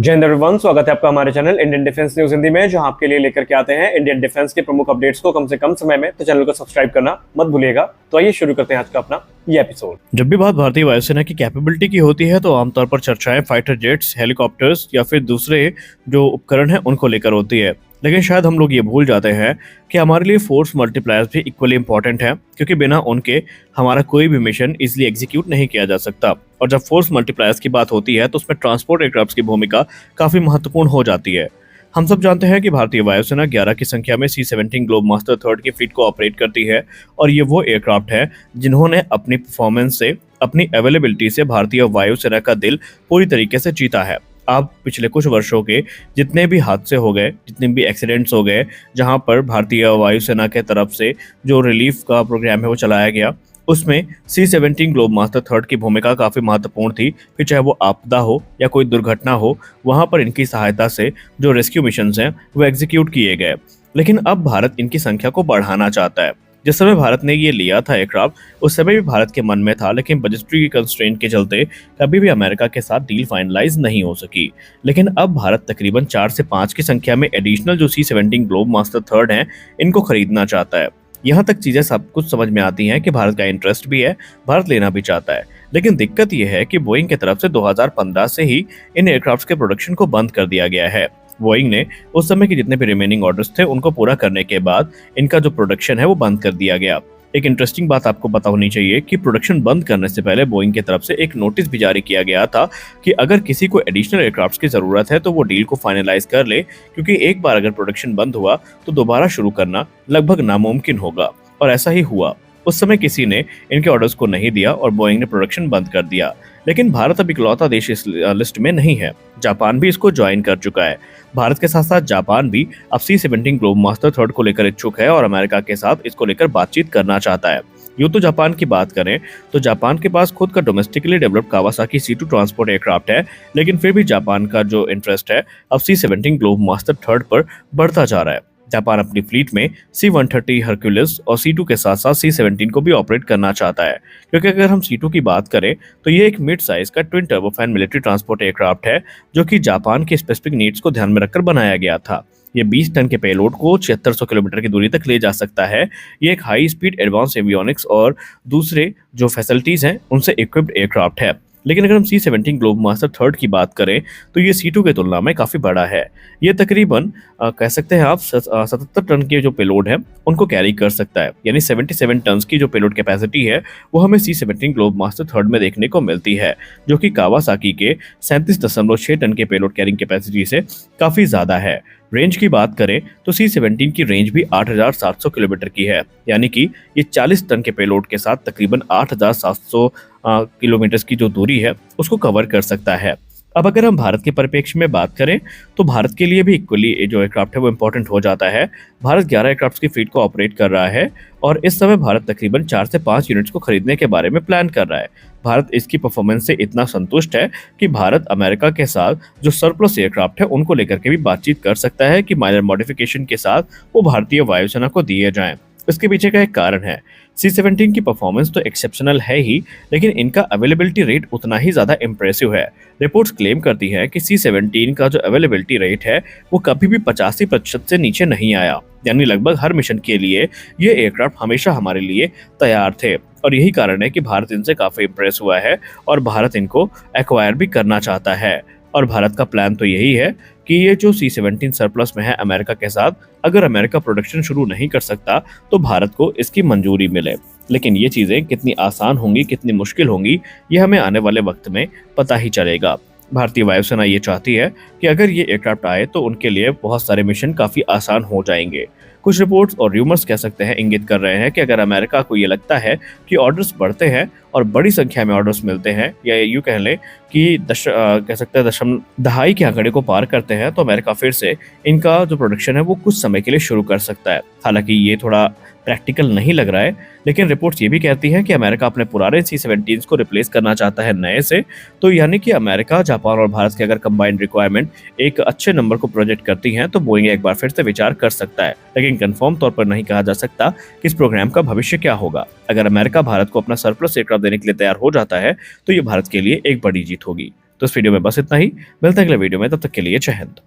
जय हिंद एवरीवन, स्वागत है आपका हमारे channel Indian defence news Hindi में, जहां आपके लिए लेकर के आते हैं इंडियन डिफेंस के प्रमुख अपडेट्स को कम से कम समय में। तो चैनल को सब्सक्राइब करना मत भूलिएगा। तो आइए शुरू करते हैं आज का अपना ये एपिसोड। जब भी बात भारतीय वायुसेना की कैपेबिलिटी की होती है तो आमतौर पर चर्चाएं फाइटर जेट्स, हेलीकॉप्टर्स या फिर दूसरे जो उपकरण हैं उनको लेकर होती है। लेकिन शायद हम लोग ये भूल जाते हैं कि हमारे लिए फोर्स मल्टीप्लायर्स भी इक्वली इंपॉर्टेंट है, क्योंकि बिना उनके हमारा कोई भी मिशन इजीली एग्जीक्यूट नहीं किया जा सकता। और जब फोर्स मल्टीप्लायर्स की बात होती है तो उसमें ट्रांसपोर्ट एयरक्राफ्ट की भूमिका काफी महत्वपूर्ण हो जाती है। हम सब जानते हैं कि भारतीय वायुसेना 11 की संख्या में C-17 ग्लोबमास्टर थर्ड की फ्लीट को ऑपरेट करती है, और ये वो एयरक्राफ्ट है जिन्होंने अपनी परफॉर्मेंस से, अपनी अवेलेबिलिटी से भारतीय वायुसेना का दिल पूरी तरीके से जीता है। आप पिछले कुछ वर्षों के जितने भी हादसे हो गए, जितने भी एक्सीडेंट्स हो गए, जहां पर भारतीय वायुसेना के तरफ से जो रिलीफ का प्रोग्राम है वो चलाया गया, उसमें C-17 ग्लोबमास्टर थर्ड की भूमिका काफी महत्वपूर्ण थी। फिर चाहे वो आपदा हो या कोई दुर्घटना हो, वहां पर इनकी सहायता से जो रेस्क्यू मिशंस हैं वो एग्जीक्यूट किए गए। लेकिन अब भारत इनकी संख्या को बढ़ाना चाहता है। जिस समय भारत ने ये लिया था एयरक्राफ्ट, उस समय भी भारत के मन में था, लेकिन बजटरी कंस्ट्रेंट के चलते कभी भी अमेरिका के साथ डील फाइनलाइज नहीं हो सकी। लेकिन अब भारत तकरीबन 4 से 5 की संख्या में एडिशनल जो C-17 ग्लोबमास्टर थर्ड हैं, इनको खरीदना चाहता है। यहाँ तक चीजें सब कुछ समझ में आती हैं कि भारत का इंटरेस्ट भी है, भारत लेना भी चाहता है। लेकिन दिक्कत यह है कि बोइंग की तरफ से 2015 से ही इन एयरक्राफ्ट के प्रोडक्शन को बंद कर दिया गया है। बोइंग ने उस समय के जितने भी रिमेनिंग ऑर्डर्स थे उनको पूरा करने के बाद इनका जो प्रोडक्शन है वो बंद कर दिया गया। एक इंटरेस्टिंग बात आपको पता होनी चाहिए कि प्रोडक्शन बंद करने से पहले बोइंग की तरफ से एक नोटिस भी जारी किया गया था कि अगर किसी को एडिशनल एयरक्राफ्ट्स की जरूरत है तो वो डील को फाइनलाइज कर ले, क्योंकि एक बार अगर प्रोडक्शन बंद हुआ तो दोबारा शुरू करना लगभग नामुमकिन होगा। और ऐसा ही हुआ। उस समय किसी ने इनके ऑर्डर्स को नहीं दिया और बोइंग ने प्रोडक्शन बंद कर दिया। लेकिन भारत अब इकलौता देश इस लिस्ट में नहीं है, जापान भी इसको ज्वाइन कर चुका है। भारत के साथ साथ जापान भी अब C-17 ग्लोबमास्टर थर्ड को लेकर इच्छुक है और अमेरिका के साथ इसको लेकर बातचीत करना चाहता है। यूं तो जापान की बात करें तो जापान के पास खुद का domestically developed Kawasaki C2 transport aircraft है, लेकिन फिर भी जापान का जो इंटरेस्ट है अब C-17 ग्लोबमास्टर थर्ड पर बढ़ता जा रहा है। जापान अपनी फ्लीट में C-130 हरक्यूलिस और C2 के साथ साथ C-17 को भी ऑपरेट करना चाहता है, क्योंकि अगर हम C2 की बात करें तो ये एक मिड साइज का twin turbofan military transport aircraft है, जो कि जापान के स्पेसिफिक नीड्स को ध्यान में रखकर बनाया गया था। ये 20 टन के पेलोड को 7600 किलोमीटर की दूरी तक ले जा सकता है। ये एक हाई स्पीड एडवांस एवियोनिक्स और दूसरे जो फैसिलिटीज हैं उनसे इक्विप्ड एयरक्राफ्ट है। लेकिन अगर हम C-17 ग्लोबमास्टर थर्ड की बात करें तो ये C2 की तुलना में काफ़ी बड़ा है। ये तकरीबन कह सकते हैं आप 77 टन के जो पेलोड है उनको कैरी कर सकता है, यानी 77 टन की जो पेलोड कैपेसिटी है वो हमें C-17 ग्लोबमास्टर थर्ड में देखने को मिलती है, जो कि कावासाकी के 37.6 टन के पेलोड कैरिंग कैपेसिटी से काफ़ी ज़्यादा है। रेंज की बात करें तो C-17 की रेंज भी 8700 किलोमीटर की है, यानी कि ये 40 टन के पेलोड के साथ तकरीबन 8700 किलोमीटर की जो दूरी है उसको कवर कर सकता है। अब अगर हम भारत के परिप्रेक्ष्य में बात करें तो भारत के लिए भी इक्वली जो एयरक्राफ्ट है वो इम्पोर्टेंट हो जाता है। भारत 11 एयरक्राफ्ट की फ्लीट को ऑपरेट कर रहा है और इस समय भारत तकरीबन 4 से 5 यूनिट्स को खरीदने के बारे में प्लान कर रहा है। भारत इसकी परफॉर्मेंस से इतना संतुष्ट है कि भारत अमेरिका के साथ जो सरप्लस एयरक्राफ्ट है उनको लेकर के भी बातचीत कर सकता है कि माइनर मॉडिफिकेशन के साथ वो भारतीय वायुसेना को दिए जाएं। इसके पीछे का एक कारण है, C-17 की परफॉर्मेंस तो एक्सेप्शनल है ही, लेकिन इनका अवेलेबिलिटी रेट उतना ही ज़्यादा इम्प्रेसिव है। रिपोर्ट्स क्लेम करती हैं कि C-17 का जो अवेलेबिलिटी रेट है वो कभी भी 85% से नीचे नहीं आया, यानी लगभग हर मिशन के लिए ये एयरक्राफ्ट हमेशा हमारे लिए तैयार थे। और यही कारण है कि भारत इनसे काफ़ी इम्प्रेस हुआ है और भारत इनको एक्वायर भी करना चाहता है। और भारत का प्लान तो यही है कि ये जो C-17 सरप्लस में है अमेरिका के साथ, अगर अमेरिका प्रोडक्शन शुरू नहीं कर सकता तो भारत को इसकी मंजूरी मिले। लेकिन ये चीज़ें कितनी आसान होंगी, कितनी मुश्किल होंगी, ये हमें आने वाले वक्त में पता ही चलेगा। भारतीय वायुसेना ये चाहती है कि अगर ये एयरक्राफ्ट आए तो उनके लिए बहुत सारे मिशन काफ़ी आसान हो जाएंगे। कुछ रिपोर्ट्स और र्यूमर्स कह सकते हैं, इंगित कर रहे हैं कि अगर अमेरिका को ये लगता है कि ऑर्डर्स बढ़ते हैं और बड़ी संख्या में ऑर्डर्स मिलते हैं, या यूँ कह लें कि कह सकते हैं दहाई के आंकड़े को पार करते हैं, तो अमेरिका फिर से इनका जो प्रोडक्शन है वो कुछ समय के लिए शुरू कर सकता है। हालांकि ये थोड़ा प्रैक्टिकल नहीं लग रहा है, लेकिन रिपोर्ट्स ये भी कहती हैं कि अमेरिका अपने पुराने C-17 को रिप्लेस करना चाहता है नए से। तो यानी कि अमेरिका, जापान और भारत की अगर कंबाइंड रिक्वायरमेंट एक अच्छे नंबर को प्रोजेक्ट करती हैं तो बोइंग एक बार फिर से विचार कर सकता है। लेकिन कंफर्म तौर पर नहीं कहा जा सकता कि इस प्रोग्राम का भविष्य क्या होगा। अगर अमेरिका भारत को अपना सरप्लस एयरक्राफ्ट देने के लिए तैयार हो जाता है तो ये भारत के लिए एक बड़ी जीत होगी। तो इस वीडियो में बस इतना ही, मिलते हैं अगले वीडियो में, तब तक के लिए जय हिंद।